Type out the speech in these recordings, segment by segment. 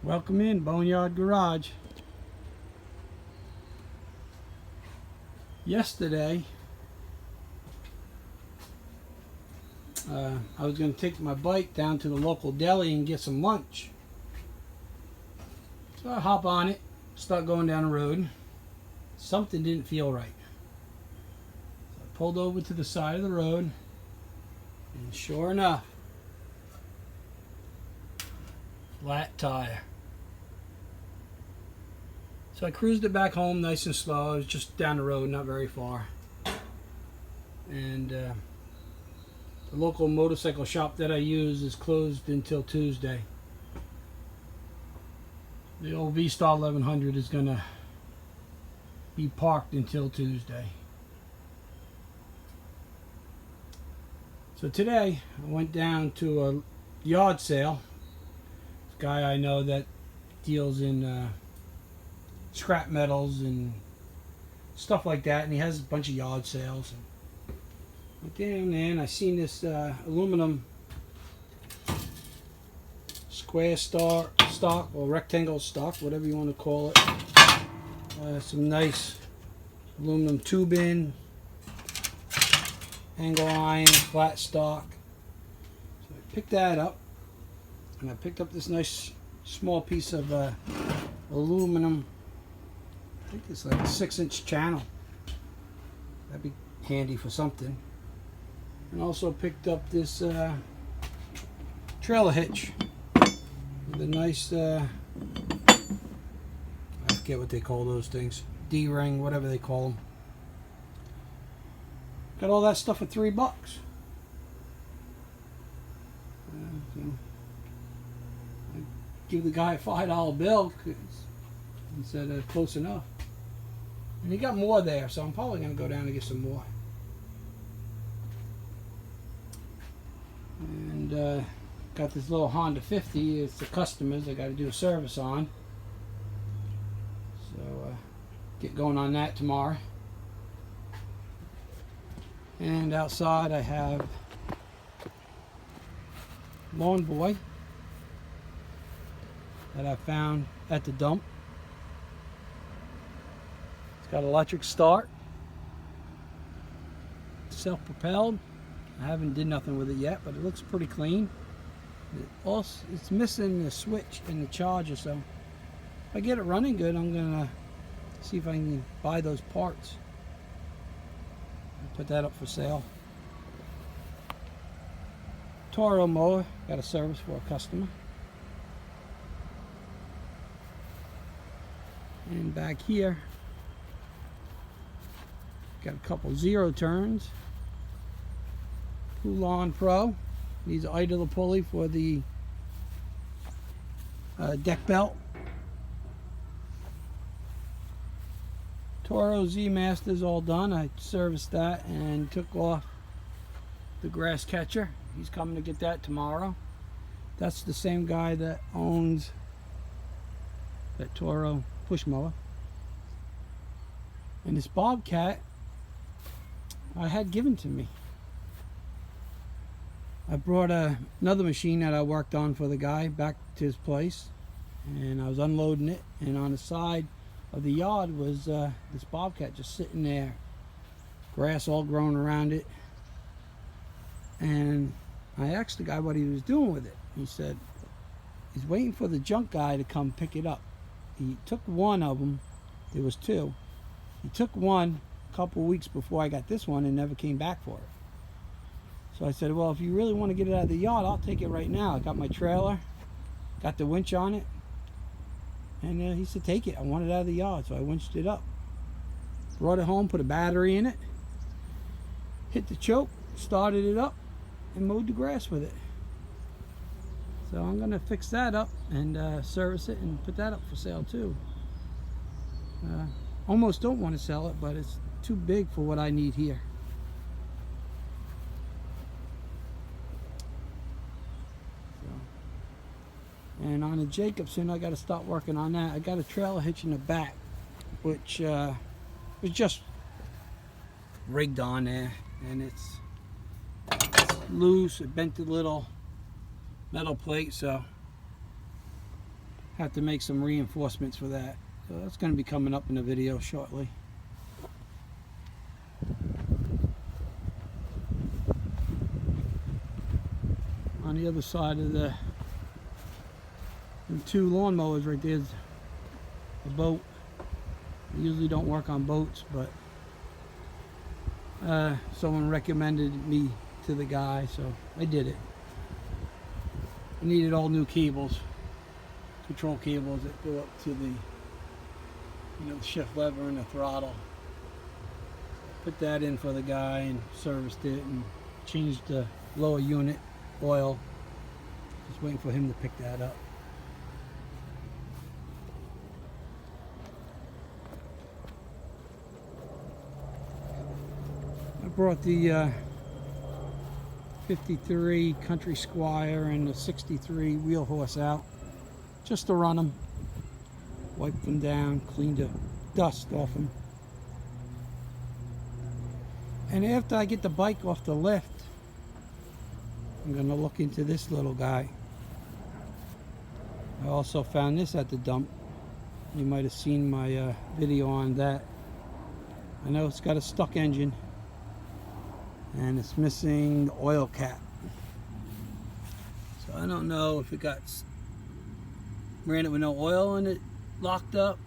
Welcome in Boneyard Garage. Yesterday, I was going to take my bike down to the local deli and get some lunch. So I hop on it, start going down the road. Something didn't feel right. So I pulled over to the side of the road, and sure enough, flat tire. So I cruised it back home nice and slow. I was just down the road, not very far. And the local motorcycle shop that I use is closed until Tuesday. The old V-Star 1100 is going to be parked until Tuesday. So today I went down to a yard sale. This guy I know that deals in scrap metals and stuff like that, and he has a bunch of yard sales. And went down there and I seen this aluminum square stock or rectangle stock, whatever you want to call it. Some nice aluminum tubing, angle iron, flat stock. So I picked that up, and I picked up this nice small piece of aluminum. I think it's like a 6-inch channel. That'd be handy for something. And also picked up this trailer hitch with a nice, I forget what they call those things, D-ring, whatever they call them. Got all that stuff for $3. So I give the guy a $5 bill because he said close enough. And he got more there, so I'm probably going to go down and get some more. And got this little Honda 50. It's the customers I got to do a service on. So get going on that tomorrow. And outside I have Lawn Boy that I found at the dump. It's got electric start, self-propelled. I haven't did nothing with it yet, but it looks pretty clean. It's missing the switch and the charger, so if I get it running good, I'm gonna see if I can buy those parts and put that up for sale. Toro mower, got a service for a customer. And back here, got a couple 0 turns. Lawn Pro needs an idler pulley for the deck belt. Toro Z Master's all done. I serviced that and took off the grass catcher. He's coming to get that tomorrow. That's the same guy that owns that Toro push mower. And this Bobcat I had given to me. I brought another machine that I worked on for the guy back to his place, and I was unloading it, and on the side of the yard was this Bobcat just sitting there, grass all growing around it. And I asked the guy what he was doing with it. He said he's waiting for the junk guy to come pick it up. He took one of them. There was 2. He took one a couple of weeks before I got this one and never came back for it. So I said, well, if you really want to get it out of the yard, I'll take it right now. I got my trailer, got the winch on it. And he said, take it. I want it out of the yard. So I winched it up. Brought it home, put a battery in it, hit the choke, started it up, and mowed the grass with it. So I'm going to fix that up and service it and put that up for sale too. Almost don't want to sell it, but it's too big for what I need here. And on the Jacobson, I got to start working on that. I got a trailer hitch in the back, which was just rigged on there, and it's loose. It bent the little metal plate, so have to make some reinforcements for that. So that's going to be coming up in a video shortly. On the other side of the two lawnmowers right there's a boat. I usually don't work on boats, but someone recommended me to the guy, so I did it. I needed all new cables, control cables that go up to the, the shift lever and the throttle. Put that in for the guy and serviced it and changed the lower unit oil. Just waiting for him to pick that up. I brought the 53 Country Squire and the 63 wheel horse out just to run them, wipe them down, clean the dust off them. And after I get the bike off the lift, I'm going to look into this little guy. I also found this at the dump. You might have seen my video on that. I know it's got a stuck engine and it's missing the oil cap. So I don't know if it ran it with no oil and it locked up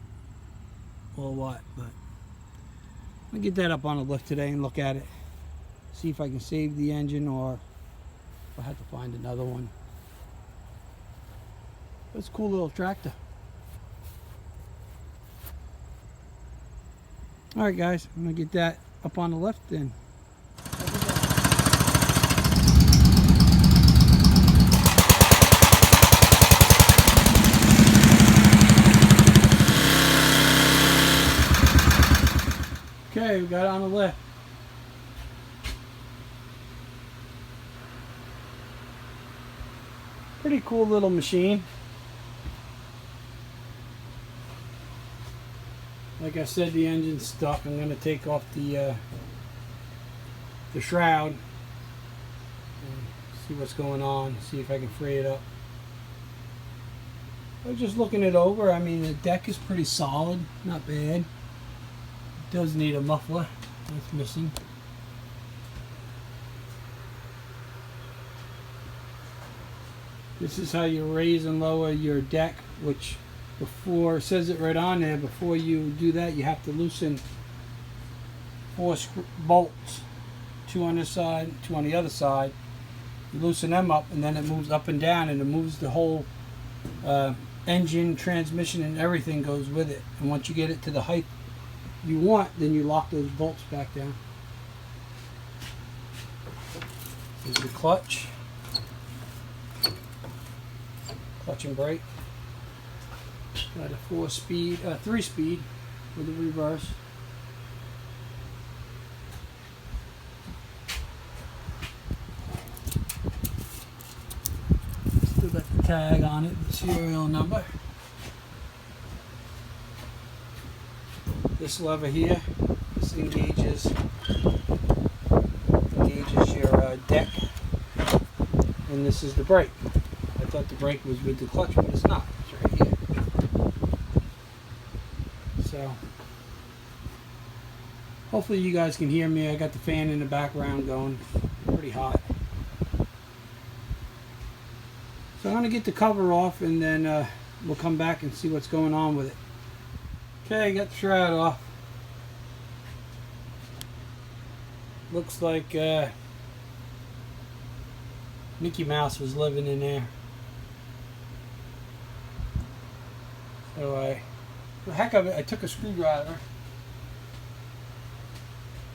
or what, but I'll get that up on the lift today and look at it. See if I can save the engine or if I have to find another one. But it's a cool little tractor. Alright guys, I'm going to get that up on the lift then. Okay, we got it on the lift. Pretty cool little machine. Like I said, the engine's stuck. I'm going to take off the shroud and see what's going on, see if I can free it up. I was just looking it over. I mean, the deck is pretty solid, not bad. It does need a muffler, that's missing. This is how you raise and lower your deck, which before, it says it right on there, before you do that you have to loosen 4 bolts, 2 on this side, 2 on the other side. You loosen them up and then it moves up and down, and it moves the whole engine, transmission, and everything goes with it. And once you get it to the height you want, then you lock those bolts back down. Here's the clutch and brake. Got a 3-speed with a reverse. Still got the tag on it, the serial number. This lever here, this engages your deck, and this is the brake. I thought the brake was with the clutch, but it's not. It's right here. So, hopefully you guys can hear me. I got the fan in the background going. Pretty hot. So I'm going to get the cover off and then we'll come back and see what's going on with it. Okay, got the shroud off. Looks like Mickey Mouse was living in there. So for the heck of it, I took a screwdriver.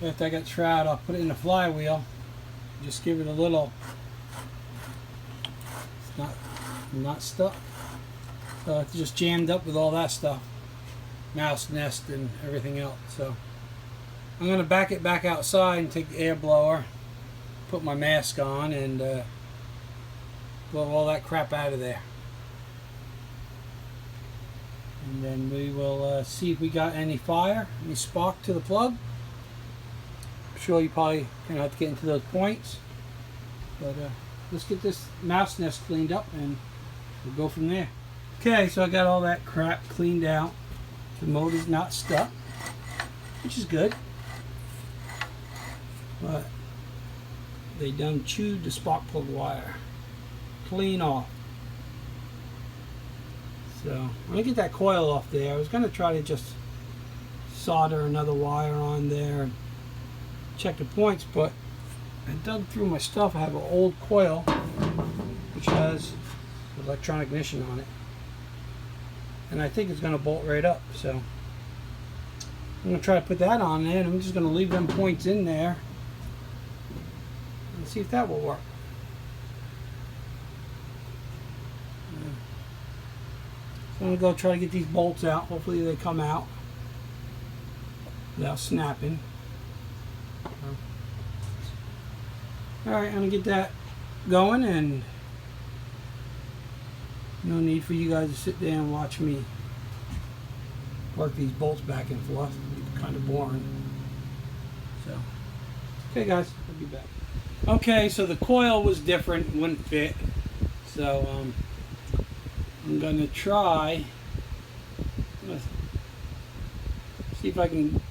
After I got the shroud, I'll put it in the flywheel. Just give it a little. It's not stuck. So it's just jammed up with all that stuff. Mouse nest and everything else. So I'm going to back it back outside and take the air blower, put my mask on, and blow all that crap out of there. And then we will see if we got any fire, any spark to the plug. I'm sure you probably going to have to get into those points. But let's get this mouse nest cleaned up and we'll go from there. Okay, so I got all that crap cleaned out. The motor's not stuck, which is good. But they done chewed the spark plug wire clean off. So I'm gonna get that coil off there. I was gonna try to just solder another wire on there and check the points, but I dug through my stuff. I have an old coil which has electronic ignition on it, and I think it's gonna bolt right up. So I'm gonna try to put that on there, and I'm just gonna leave them points in there and see if that will work. So I'm gonna go try to get these bolts out. Hopefully they come out without snapping. Alright, I'm gonna get that going, and no need for you guys to sit there and watch me work these bolts back and forth. It's kind of boring. So, okay guys, I'll be back. Okay, so the coil was different, wouldn't fit. So I'm gonna try, see if I can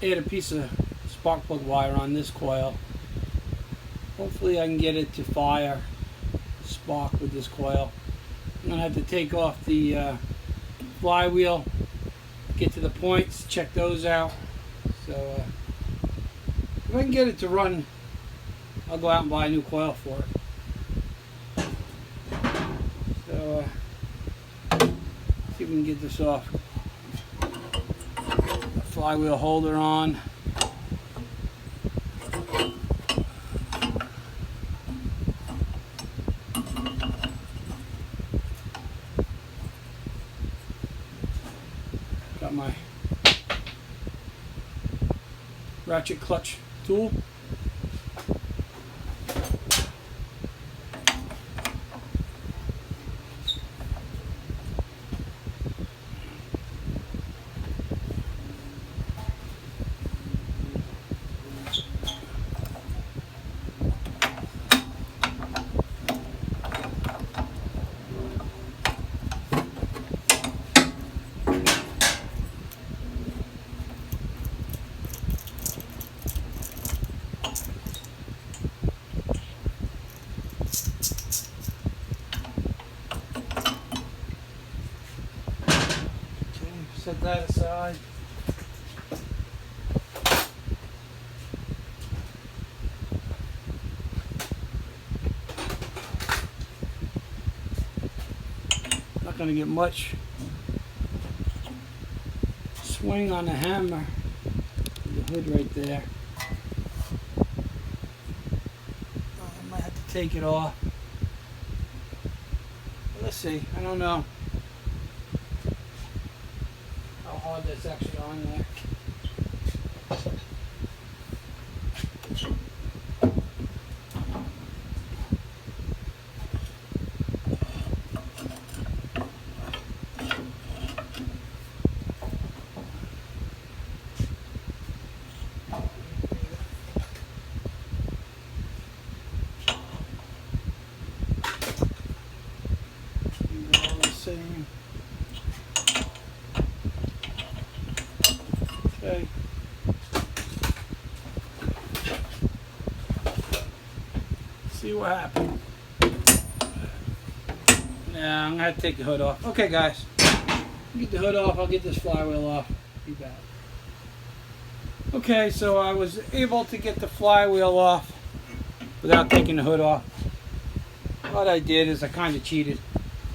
add a piece of spark plug wire on this coil. Hopefully I can get it to fire spark with this coil. I'm gonna have to take off the flywheel, get to the points, check those out. So if I can get it to run, I'll go out and buy a new coil for it. So see if we can get this off. The flywheel holder on. Got my ratchet clutch tool. Set that aside. Not going to get much swing on the hammer. The hood right there. I might have to take it off. Let's see. I don't know hard that's actually on there. They're all the same. Okay. See what happens. Now I'm gonna have to take the hood off. Okay, guys. Get the hood off. I'll get this flywheel off. Be back. Okay, so I was able to get the flywheel off without taking the hood off. What I did is I kind of cheated.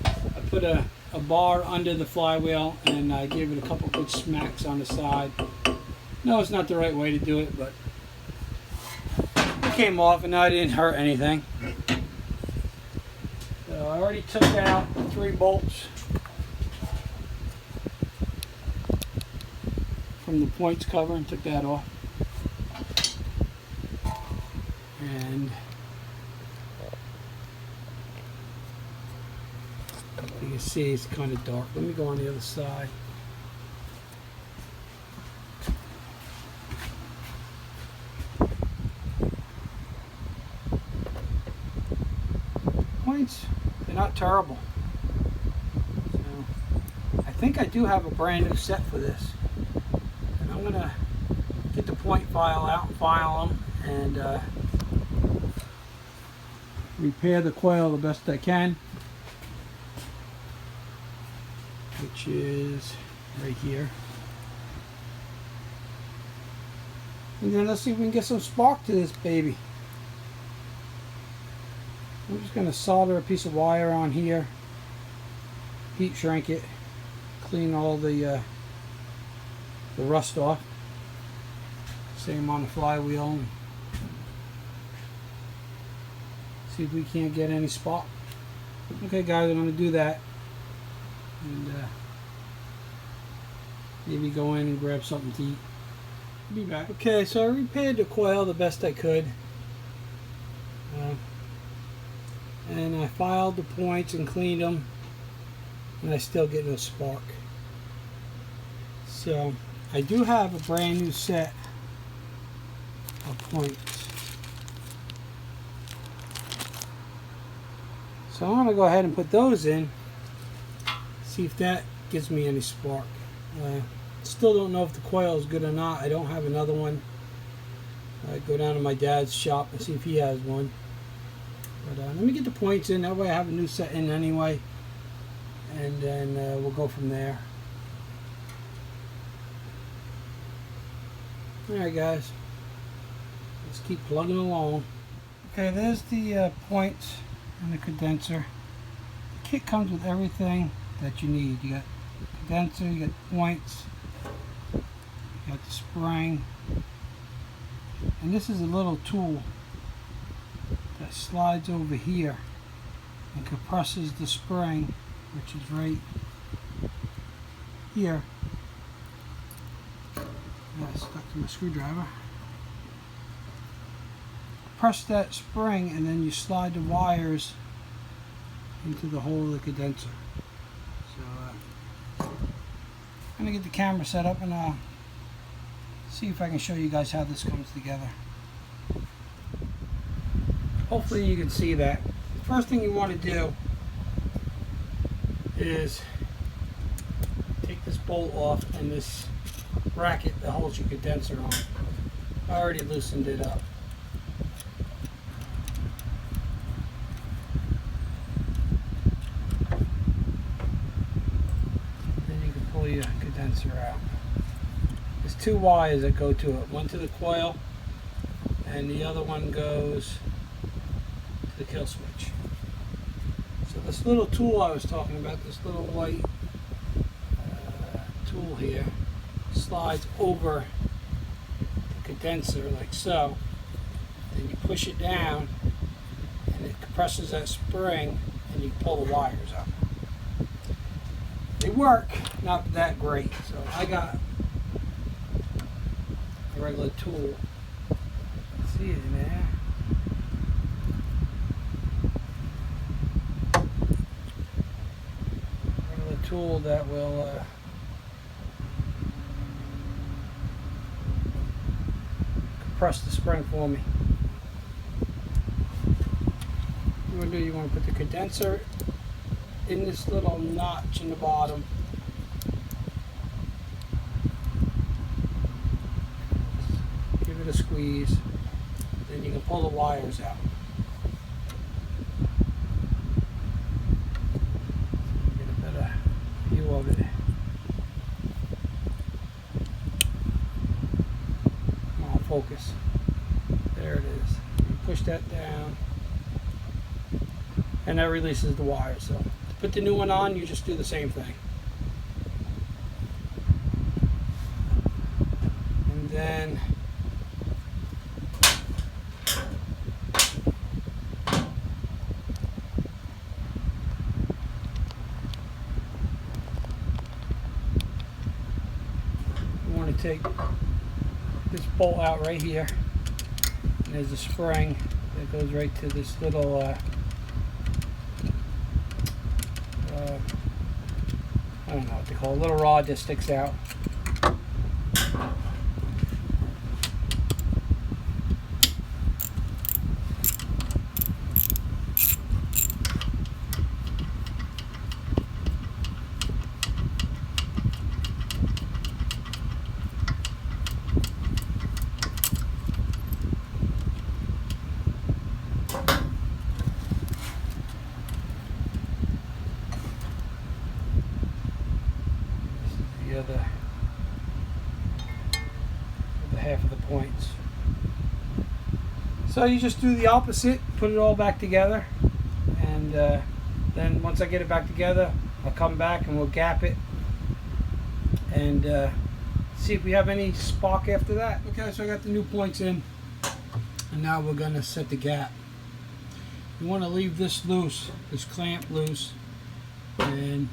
I put a bar under the flywheel and I gave it a couple good smacks on the side. No, it's not the right way to do it, but it came off and I didn't hurt anything. So I already took out 3 bolts from the points cover and took that off. And you can see it's kind of dark. Let me go on the other side. Points, they're not terrible. So think I do have a brand new set for this. And I'm going to get the point file out and file them and repair the coil the best I can, which is right here. And then let's see if we can get some spark to this baby. I'm just going to solder a piece of wire on here, heat shrink it, clean all the rust off. Same on the flywheel. See if we can't get any spark. Okay guys, I'm going to do that. And maybe go in and grab something to eat. Be back. Okay, so I repaired the coil the best I could. And I filed the points and cleaned them. And I still get no spark. So I do have a brand new set of points. So I'm going to go ahead and put those in. See if that gives me any spark. Still don't know if the coil is good or not. I don't have another one. I go down to my dad's shop and see if he has one. But let me get the points in. That way I have a new set in anyway. And then we'll go from there. Alright guys. Let's keep plugging along. Okay, there's the points and the condenser. The kit comes with everything that you need. You got condenser, you got points, you got the spring, and this is a little tool that slides over here and compresses the spring, which is right here. That's stuck to my screwdriver. Press that spring and then you slide the wires into the hole of the condenser. So I'm going to get the camera set up and see if I can show you guys how this comes together. Hopefully you can see that. The first thing you want to do is take this bolt off and this bracket that holds your condenser on. I already loosened it up. Then you can pull your condenser out. There's two wires that go to it. One to the coil and the other one goes to the kill switch. So this little tool I was talking about, this little white tool here, slides over the condenser like so. Then you push it down and it compresses that spring and you pull the wires up. They work, not that great. So I got a regular tool. See it in there. Regular tool that will compress the spring for me. What you want to do, you want to put the condenser in this little notch in the bottom. Give it a squeeze. Then you can pull the wires out. Get a better view of it. Come on, focus. There it is. You push that down, and that releases the wire. So to put the new one on, you just do the same thing. And then you want to take this bolt out right here. And there's a spring that goes right to this little I don't know what they call it, a little rod that sticks out. the other half of the points. So you just do the opposite, put it all back together, and then once I get it back together, I'll come back and we'll gap it and see if we have any spark after that. Okay, so I got the new points in, and now we're going to set the gap. You want to leave this loose, this clamp loose, and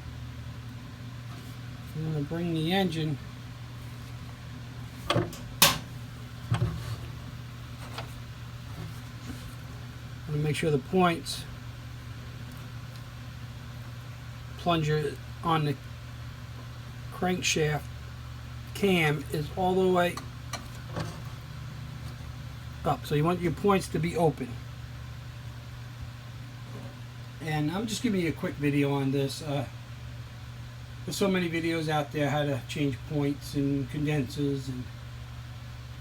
I'm going to bring the engine to make sure the points plunger on the crankshaft cam is all the way up. So you want your points to be open. And I'm just giving you a quick video on this. There's so many videos out there how to change points and condensers, and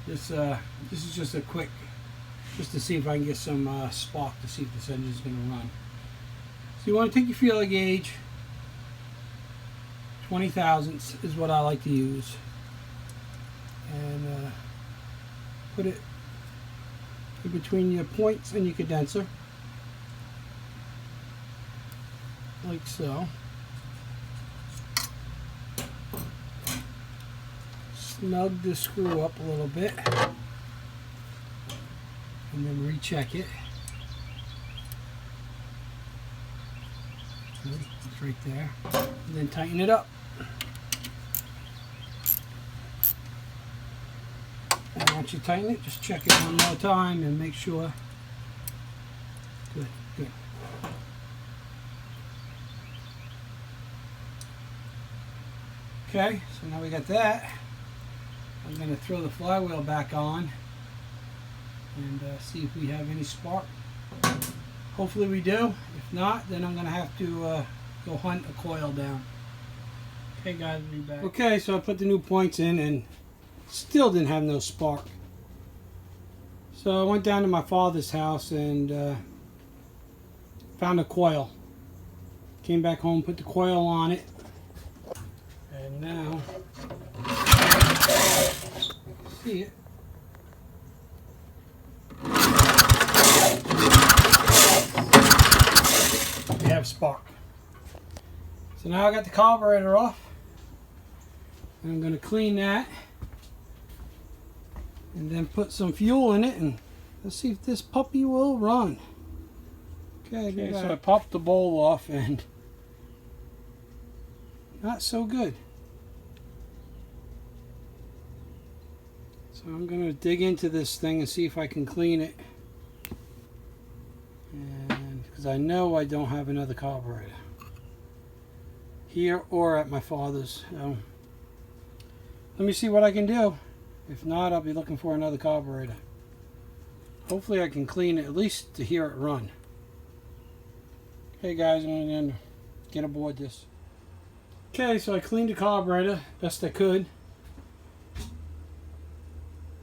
this is just a quick, just to see if I can get some spark to see if this engine is going to run. So you want to take your feeler gauge, 20 thousandths is what I like to use, and put it in between your points and your condenser, like so. Snug the screw up a little bit, and then recheck it. It's right there. And then tighten it up. And once you tighten it, just check it one more time and make sure. Good, good. Okay, so now we got that. I'm going to throw the flywheel back on and see if we have any spark. Hopefully we do. If not, then I'm going to have to go hunt a coil down. Okay guys, we'll be back. Okay, so I put the new points in and still didn't have no spark. So I went down to my father's house and found a coil. Came back home, put the coil on it, and now see it. We have spark. So now I got the carburetor off. And I'm going to clean that and then put some fuel in it, and let's see if this puppy will run. Okay, so I popped the bowl off and not so good. So I'm going to dig into this thing and see if I can clean it, and because I know I don't have another carburetor here or at my father's. So let me see what I can do. If not, I'll be looking for another carburetor. Hopefully I can clean it, at least to hear it run. Okay guys, I'm going to get aboard this. Okay, so I cleaned the carburetor best I could.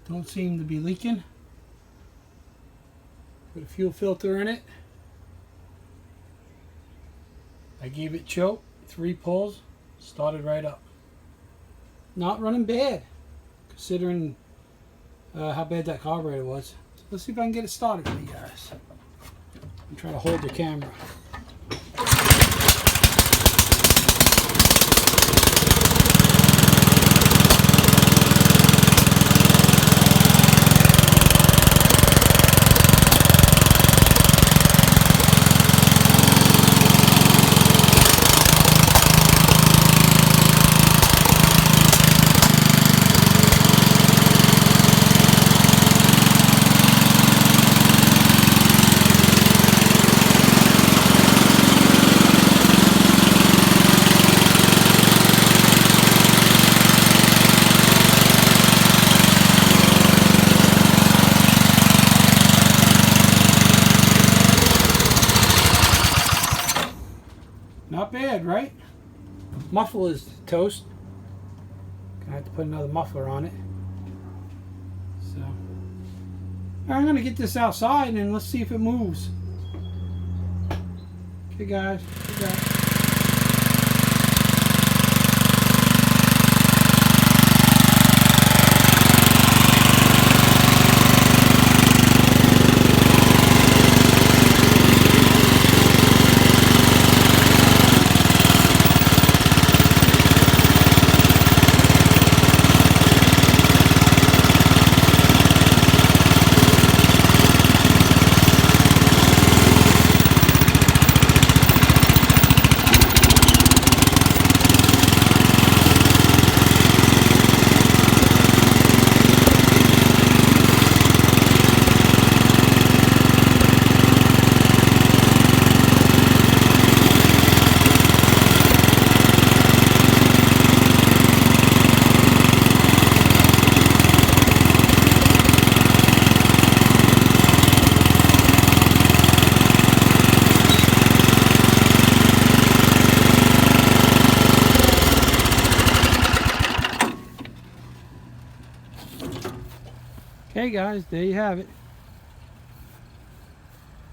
Don't seem to be leaking. Put a fuel filter in it. I gave it choke, 3 pulls, started right up. Not running bad, considering how bad that carburetor was. So let's see if I can get it started for you guys. I'm trying to hold the camera. Not bad, right? Muffler is toast. Gonna have to put another muffler on it. So, I'm gonna get this outside and let's see if it moves. Okay, guys. Okay guys, there you have it.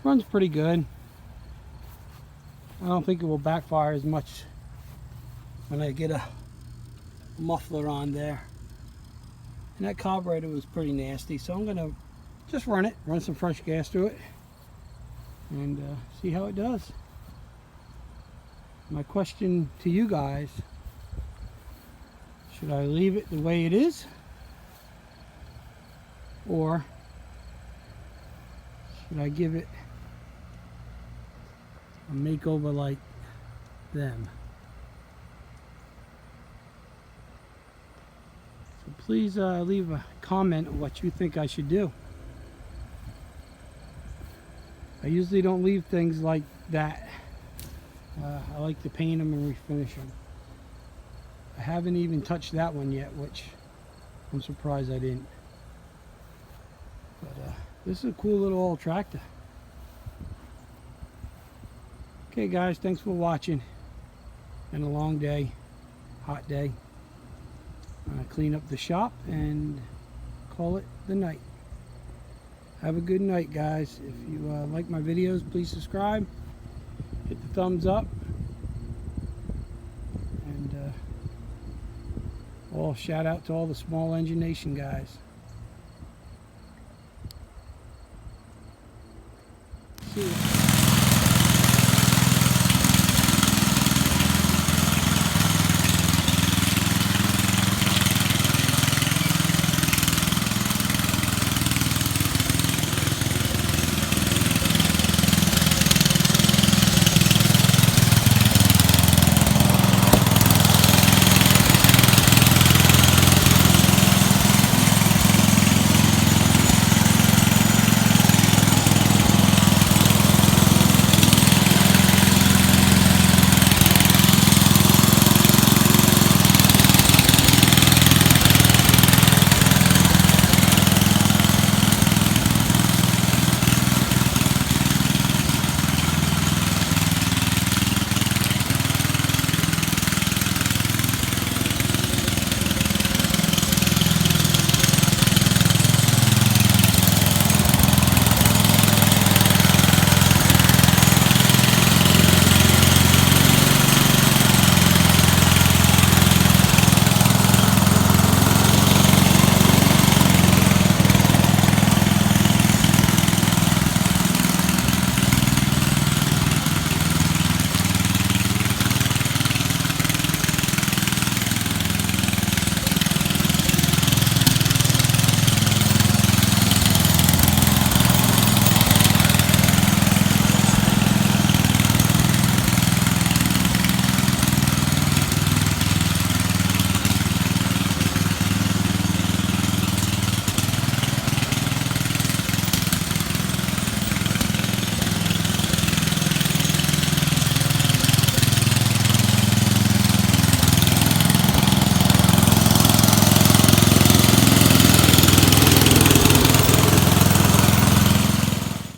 Runs pretty good. I don't think it will backfire as much when I get a muffler on there. And that carburetor was pretty nasty, so I'm gonna just run some fresh gas through it, and see how it does. My question to you guys, should I leave it the way it is, or should I give it a makeover like them? So please leave a comment of what you think I should do. I usually don't leave things like that. I like to paint them and refinish them. I haven't even touched that one yet, which I'm surprised I didn't. But this is a cool little old tractor. Okay guys, thanks for watching. Been a long day, hot day. Clean up the shop and call it the night. Have a good night guys. If you like my videos, please subscribe, hit the thumbs up, and shout out to all the Small Engine Nation guys.